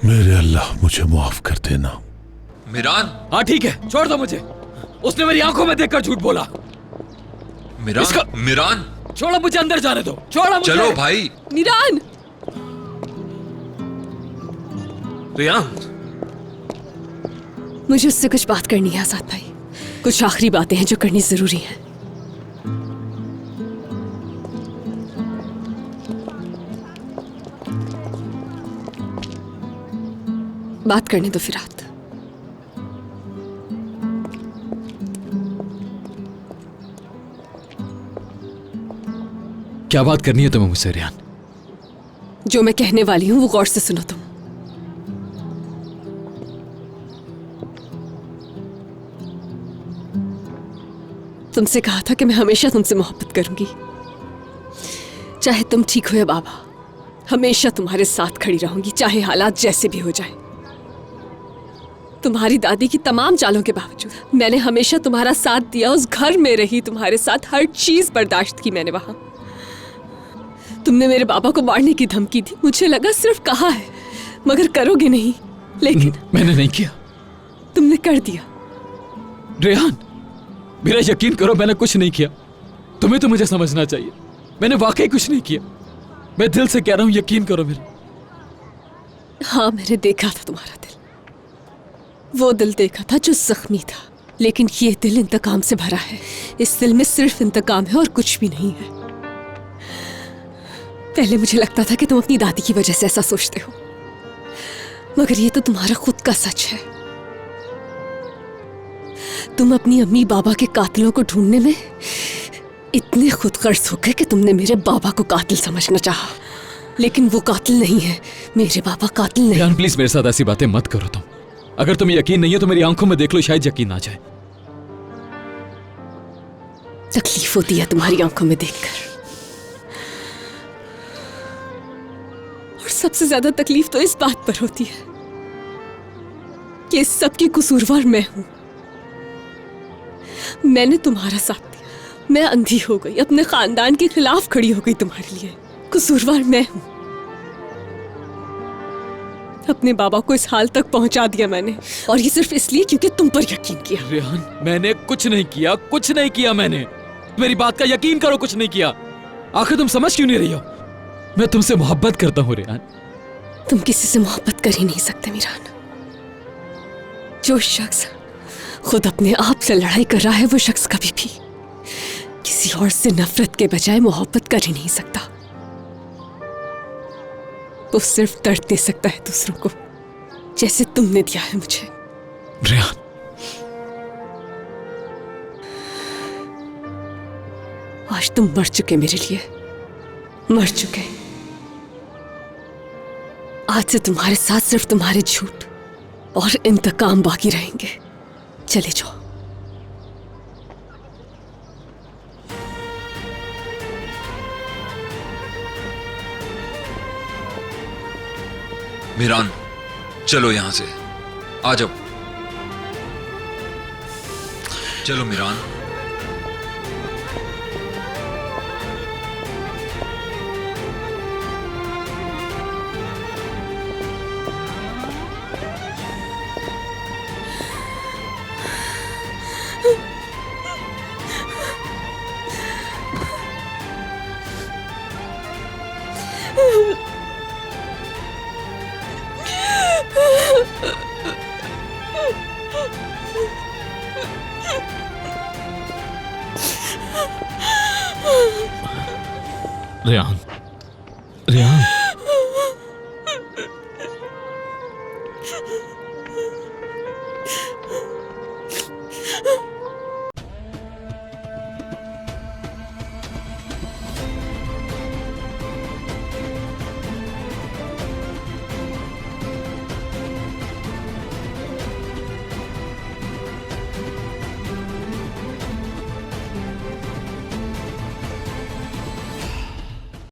मेरे अल्लाह मुझे माफ कर देना। मिरान। हाँ ठीक है, छोड़ दो मुझे। उसने मेरी आंखों में देखकर झूठ बोला। मिरान, मिरान छोड़ो मुझे, अंदर जाने दो, छोड़ो मुझे। चलो भाई। मिरान। रियान, मुझे उससे कुछ बात करनी है आजाद भाई। कुछ आखिरी बातें हैं जो करनी जरूरी है। बात करने दो फिरात। क्या बात करनी है तुम्हें मुझसे रियान? जो मैं कहने वाली हूं वो गौर से सुनो तुम। तुमसे कहा था कि मैं हमेशा तुमसे मोहब्बत करूंगी, चाहे तुम ठीक हो या बाबा। हमेशा तुम्हारे साथ खड़ी रहूंगी, चाहे हालात जैसे भी हो जाए। तुम्हारी दादी की तमाम चालों के बावजूद मैंने हमेशा तुम्हारा साथ दिया। उस घर में रही, तुम्हारे साथ हर चीज बर्दाश्त की मैंने वहां। तुमने मेरे बाबा को मारने की धमकी दी, मुझे लगा सिर्फ कहा है मगर करोगे नहीं, लेकिन मैंने नहीं किया। तुमने कर दिया। रेहान, मेरा यकीन करो, मैंने कुछ नहीं किया। तुम्हें तो मुझे समझना चाहिए, मैंने वाकई कुछ नहीं किया। मैं दिल से कह रहा हूं, यकीन करो मेरा। हाँ, मैंने देखा था तुम्हारा दिल। वो दिल देखा था जो जख्मी था, लेकिन ये दिल इंतकाम से भरा है। इस दिल में सिर्फ इंतकाम है और कुछ भी नहीं है। पहले मुझे लगता था कि तुम अपनी दादी की वजह से ऐसा सोचते हो, मगर ये तो तुम्हारा खुद का सच है। तुम अपनी अम्मी बाबा के कातिलों को ढूंढने में इतने खुदगर्ज हो गए कि तुमने मेरे बाबा को कातिल समझना चाहा, लेकिन वो कातिल नहीं है। मेरे बाबा कातिल नहीं। जान, प्लीज मेरे साथ ऐसी बातें मत करो तुम। अगर तुम्हें यकीन नहीं है तो मेरी आंखों में देख लो, शायद यकीन आ जाए। तकलीफ होती है तुम्हारी आंखों में देखकर, और सबसे ज्यादा तकलीफ तो इस बात पर होती है कि इस सब की कसूरवार मैं हूं। मैंने तुम्हारा साथ दिया, मैं अंधी हो गई, अपने खानदान के खिलाफ खड़ी हो गई तुम्हारे लिए। कसूरवार मैं हूं। अपने बाबा को इस हाल तक पहुंचा दिया मैंने, और ये सिर्फ इसलिए क्योंकि तुम पर यकीन किया। रेहान, मैंने कुछ नहीं किया, कुछ नहीं किया मैंने। मेरी बात का यकीन करो, कुछ नहीं किया। आखिर तुम समझ क्यों नहीं रही हो? मैं तुमसे मोहब्बत करता हूँ रेहान। तुम किसी से मोहब्बत कर ही नहीं सकते मिरान। जो शख्स खुद अपने आप से लड़ाई कर रहा है, वो शख्स कभी भी किसी और से नफरत के बजाय मोहब्बत कर ही नहीं सकता। वो सिर्फ दर्द दे सकता है दूसरों को, जैसे तुमने दिया है मुझे। रेहान, आज तुम मर चुके मेरे लिए, मर चुके। आज से तुम्हारे साथ सिर्फ तुम्हारे झूठ और इंतकाम बाकी रहेंगे। चले जाओ। मिरान, चलो यहां से, आ जाओ। चलो मिरान। रेहान, रेहान,